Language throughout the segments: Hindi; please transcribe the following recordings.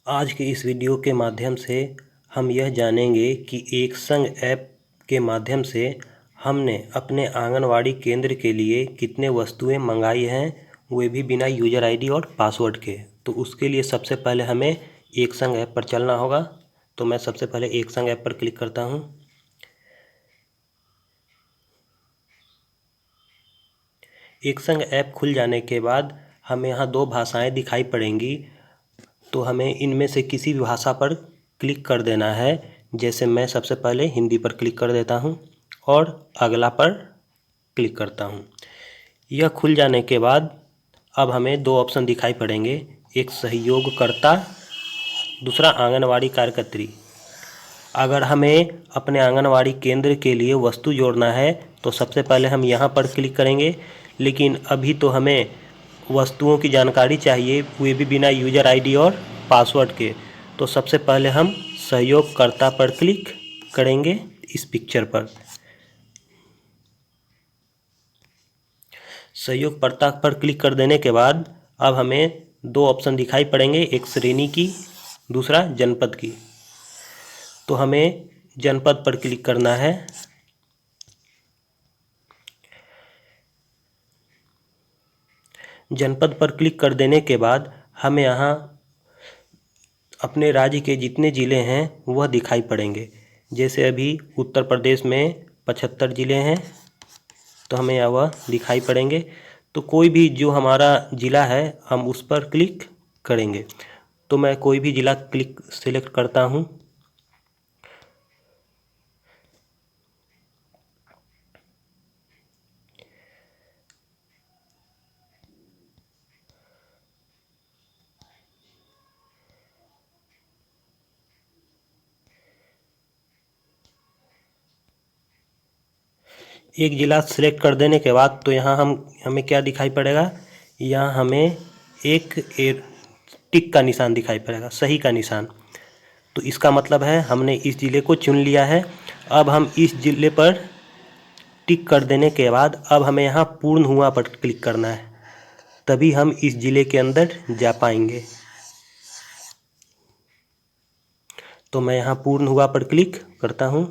आज के इस वीडियो के माध्यम से हम यह जानेंगे कि एक संग ऐप के माध्यम से हमने अपने आंगनवाड़ी केंद्र के लिए कितने वस्तुएं मंगाई हैं, वे भी बिना यूज़र आईडी और पासवर्ड के। तो उसके लिए सबसे पहले हमें एक संग ऐप पर चलना होगा। तो मैं सबसे पहले एक संग ऐप पर क्लिक करता हूं। एक संग ऐप खुल जाने के बाद हमें यहाँ दो भाषाएं दिखाई पड़ेंगी। तो हमें इनमें से किसी भी भाषा पर क्लिक कर देना है। जैसे मैं सबसे पहले हिंदी पर क्लिक कर देता हूं और अगला पर क्लिक करता हूं। यह खुल जाने के बाद अब हमें दो ऑप्शन दिखाई पड़ेंगे, एक सहयोगकर्ता, दूसरा आंगनवाड़ी कार्यकर्त्री। अगर हमें अपने आंगनवाड़ी केंद्र के लिए वस्तु जोड़ना है तो सबसे पहले हम यहाँ पर क्लिक करेंगे। लेकिन अभी तो हमें वस्तुओं की जानकारी चाहिए, वे भी बिना यूज़र आईडी और पासवर्ड के। तो सबसे पहले हम सहयोगकर्ता पर क्लिक करेंगे, इस पिक्चर पर। सहयोगकर्ता पर क्लिक कर देने के बाद अब हमें दो ऑप्शन दिखाई पड़ेंगे, एक श्रेणी की, दूसरा जनपद की। तो हमें जनपद पर क्लिक करना है। जनपद पर क्लिक कर देने के बाद हमें यहाँ अपने राज्य के जितने ज़िले हैं वह दिखाई पड़ेंगे। जैसे अभी उत्तर प्रदेश में 75 ज़िले हैं, तो हमें यहाँ वह दिखाई पड़ेंगे। तो कोई भी जो हमारा ज़िला है हम उस पर क्लिक करेंगे। तो मैं कोई भी ज़िला क्लिक सेलेक्ट करता हूँ। एक ज़िला सेलेक्ट कर देने के बाद तो यहाँ हमें क्या दिखाई पड़ेगा, यहाँ हमें एक टिक का निशान दिखाई पड़ेगा, सही का निशान। तो इसका मतलब है हमने इस ज़िले को चुन लिया है। अब हम इस ज़िले पर टिक कर देने के बाद अब हमें यहाँ पूर्ण हुआ पर क्लिक करना है, तभी हम इस ज़िले के अंदर जा पाएंगे। तो मैं यहाँ पूर्ण हुआ पर क्लिक करता हूँ।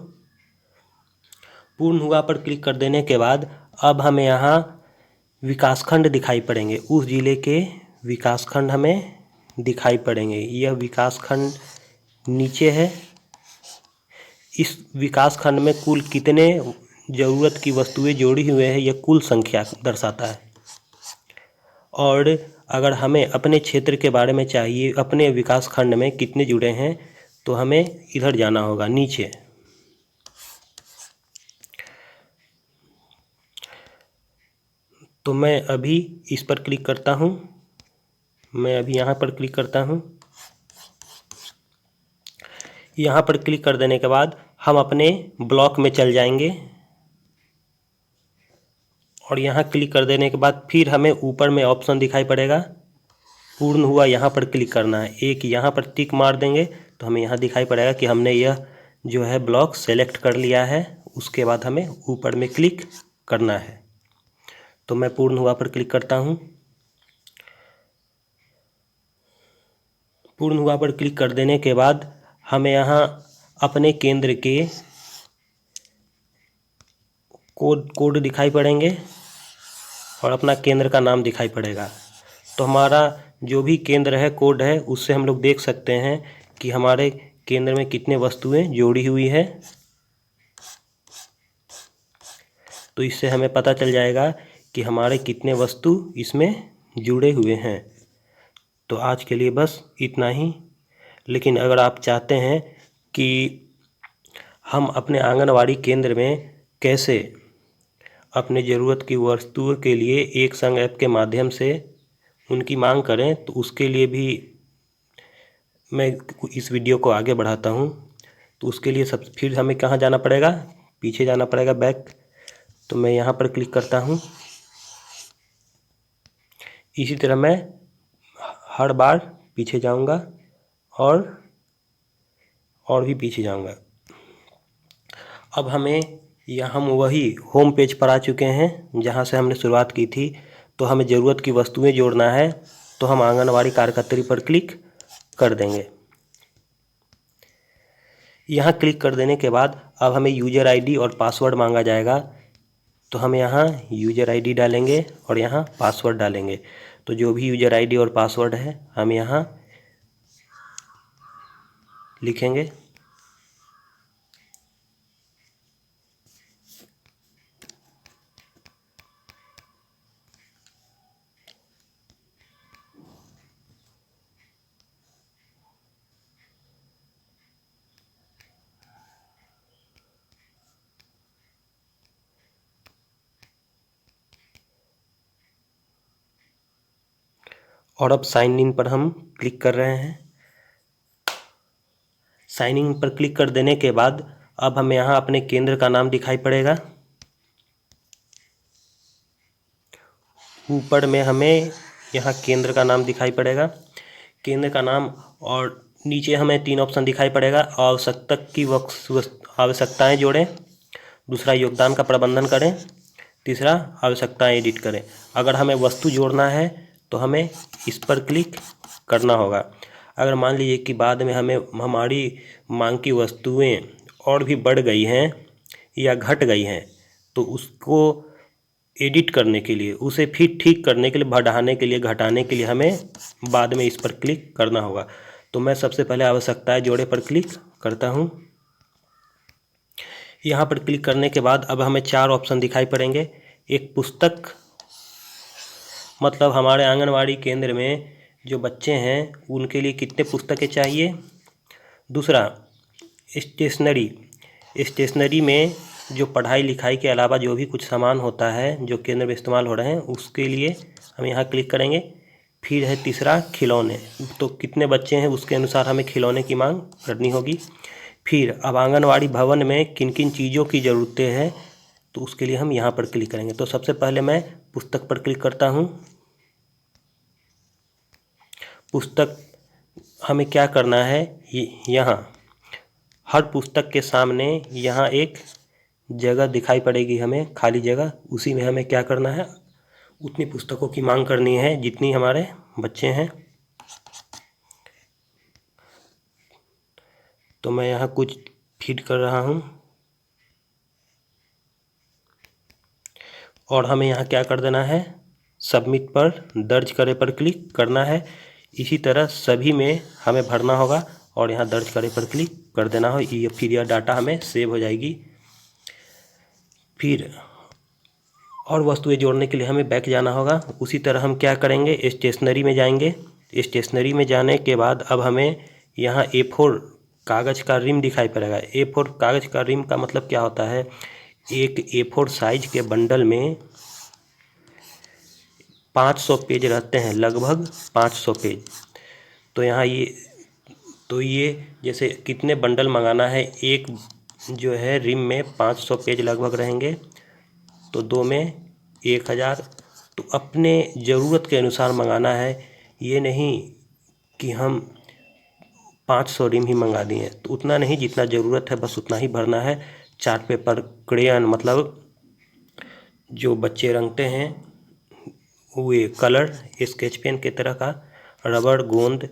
पूर्ण हुआ पर क्लिक कर देने के बाद अब हमें यहाँ विकासखंड दिखाई पड़ेंगे, उस ज़िले के विकासखंड हमें दिखाई पड़ेंगे। यह विकासखंड नीचे है। इस विकासखंड में कुल कितने ज़रूरत की वस्तुएं जोड़ी हुए हैं यह कुल संख्या दर्शाता है। और अगर हमें अपने क्षेत्र के बारे में चाहिए, अपने विकासखंड में कितने जुड़े हैं, तो हमें इधर जाना होगा नीचे। तो मैं अभी इस पर क्लिक करता हूँ। मैं अभी यहाँ पर क्लिक करता हूँ। यहाँ पर क्लिक कर देने के बाद हम अपने ब्लॉक में चल जाएंगे और यहाँ क्लिक कर देने के बाद फिर हमें ऊपर में ऑप्शन दिखाई पड़ेगा, पूर्ण हुआ, यहाँ पर क्लिक करना है। एक यहाँ पर टिक मार देंगे तो हमें यहाँ दिखाई पड़ेगा कि हमने यह जो है ब्लॉक सेलेक्ट कर लिया है। उसके बाद हमें ऊपर में क्लिक करना है। तो मैं पूर्ण हुआ पर क्लिक करता हूँ। पूर्ण हुआ पर क्लिक कर देने के बाद हमें यहाँ अपने केंद्र के कोड दिखाई पड़ेंगे और अपना केंद्र का नाम दिखाई पड़ेगा। तो हमारा जो भी केंद्र है, कोड है, उससे हम लोग देख सकते हैं कि हमारे केंद्र में कितने वस्तुएं जोड़ी हुई है। तो इससे हमें पता चल जाएगा कि हमारे कितने वस्तु इसमें जुड़े हुए हैं। तो आज के लिए बस इतना ही। लेकिन अगर आप चाहते हैं कि हम अपने आंगनवाड़ी केंद्र में कैसे अपने ज़रूरत की वस्तुओं के लिए एक संग ऐप के माध्यम से उनकी मांग करें, तो उसके लिए भी मैं इस वीडियो को आगे बढ़ाता हूँ। तो उसके लिए फिर हमें कहाँ जाना पड़ेगा, पीछे जाना पड़ेगा, बैक। तो मैं यहाँ पर क्लिक करता हूँ। इसी तरह मैं हर बार पीछे जाऊँगा और भी पीछे जाऊँगा। अब हम वही होम पेज पर आ चुके हैं जहाँ से हमने शुरुआत की थी। तो हमें ज़रूरत की वस्तुएं जोड़ना है, तो हम आंगनवाड़ी कार्यकर्त्री पर क्लिक कर देंगे। यहाँ क्लिक कर देने के बाद अब हमें यूज़र आईडी और पासवर्ड मांगा जाएगा। तो हम यहाँ यूज़र आईडी डालेंगे और यहाँ पासवर्ड डालेंगे। तो जो भी यूज़र आईडी और पासवर्ड है हम यहाँ लिखेंगे। और अब साइन इन पर हम क्लिक कर रहे हैं। साइन इन पर क्लिक कर देने के बाद अब हमें यहाँ अपने केंद्र का नाम दिखाई पड़ेगा। ऊपर में हमें यहाँ केंद्र का नाम दिखाई पड़ेगा, केंद्र का नाम, और नीचे हमें 3 ऑप्शन दिखाई पड़ेगा। आवश्यकताएं जोड़ें, दूसरा योगदान का प्रबंधन करें, तीसरा आवश्यकताएं एडिट करें। अगर हमें वस्तु जोड़ना है तो हमें इस पर क्लिक करना होगा। अगर मान लीजिए कि बाद में हमारी मांग की वस्तुएं और भी बढ़ गई हैं या घट गई हैं तो उसको एडिट करने के लिए, उसे फिर ठीक करने के लिए, बढ़ाने के लिए, घटाने के लिए हमें बाद में इस पर क्लिक करना होगा। तो मैं सबसे पहले आवश्यकताएं जोड़े पर क्लिक करता हूं। यहाँ पर क्लिक करने के बाद अब हमें 4 ऑप्शन दिखाई पड़ेंगे। एक पुस्तक, मतलब हमारे आंगनवाड़ी केंद्र में जो बच्चे हैं उनके लिए कितने पुस्तकें चाहिए। दूसरा स्टेशनरी में जो पढ़ाई लिखाई के अलावा जो भी कुछ सामान होता है जो केंद्र में इस्तेमाल हो रहे हैं उसके लिए हम यहाँ क्लिक करेंगे। फिर है तीसरा खिलौने, तो कितने बच्चे हैं उसके अनुसार हमें खिलौने की मांग करनी होगी। फिर अब आंगनवाड़ी भवन में किन किन चीज़ों की ज़रूरतें हैं तो उसके लिए हम यहाँ पर क्लिक करेंगे। तो सबसे पहले मैं पुस्तक पर क्लिक करता हूँ। पुस्तक हमें क्या करना है, यहाँ हर पुस्तक के सामने यहाँ एक जगह दिखाई पड़ेगी हमें, खाली जगह, उसी में हमें क्या करना है, उतनी पुस्तकों की मांग करनी है जितनी हमारे बच्चे हैं। तो मैं यहाँ कुछ फीड कर रहा हूँ और हमें यहाँ क्या कर देना है, सबमिट पर, दर्ज करे पर क्लिक करना है। इसी तरह सभी में हमें भरना होगा और यहाँ दर्ज करे पर क्लिक कर देना हो। ये फिर यह डाटा हमें सेव हो जाएगी। फिर और वस्तुएं जोड़ने के लिए हमें बैक जाना होगा। उसी तरह हम क्या करेंगे, स्टेशनरी में जाएंगे। स्टेशनरी में जाने के बाद अब हमें यहाँ A4 कागज़ का रिम दिखाई पड़ेगा। A4 कागज़ का रिम का मतलब क्या होता है, एक A4 साइज के बंडल में 500 पेज रहते हैं, लगभग 500 पेज। तो यहाँ ये जैसे कितने बंडल मंगाना है, एक जो है रिम में 500 पेज लगभग रहेंगे, तो 2 में 1000। तो अपने ज़रूरत के अनुसार मंगाना है, ये नहीं कि हम 500 रिम ही मंगा दिए, तो उतना नहीं, जितना ज़रूरत है बस उतना ही भरना है। चार्ट पेपर, क्रेयन, मतलब जो बच्चे रंगते हैं वे कलर, स्केच पेन के तरह का, रबड़, गोंद।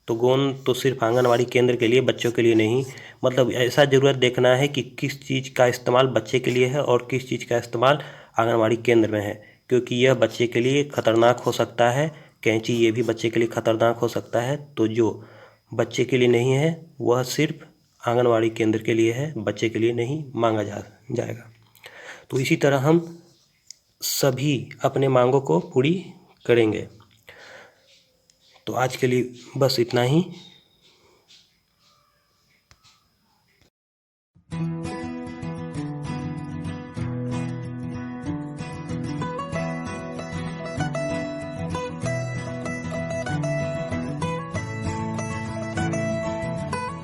तो गोंद तो सिर्फ आंगनवाड़ी केंद्र के लिए, बच्चों के लिए नहीं। मतलब ऐसा ज़रूरत देखना है कि किस चीज़ का इस्तेमाल बच्चे के लिए है और किस चीज़ का इस्तेमाल आंगनवाड़ी केंद्र में है, क्योंकि यह बच्चे के लिए ख़तरनाक हो सकता है। कैंची, ये भी बच्चे के लिए ख़तरनाक हो सकता है। तो जो बच्चे के लिए नहीं है वह सिर्फ आंगनवाड़ी केंद्र के लिए है, बच्चे के लिए नहीं मांगा जाएगा। तो इसी तरह हम सभी अपने मांगों को पूरी करेंगे। तो आज के लिए बस इतना ही।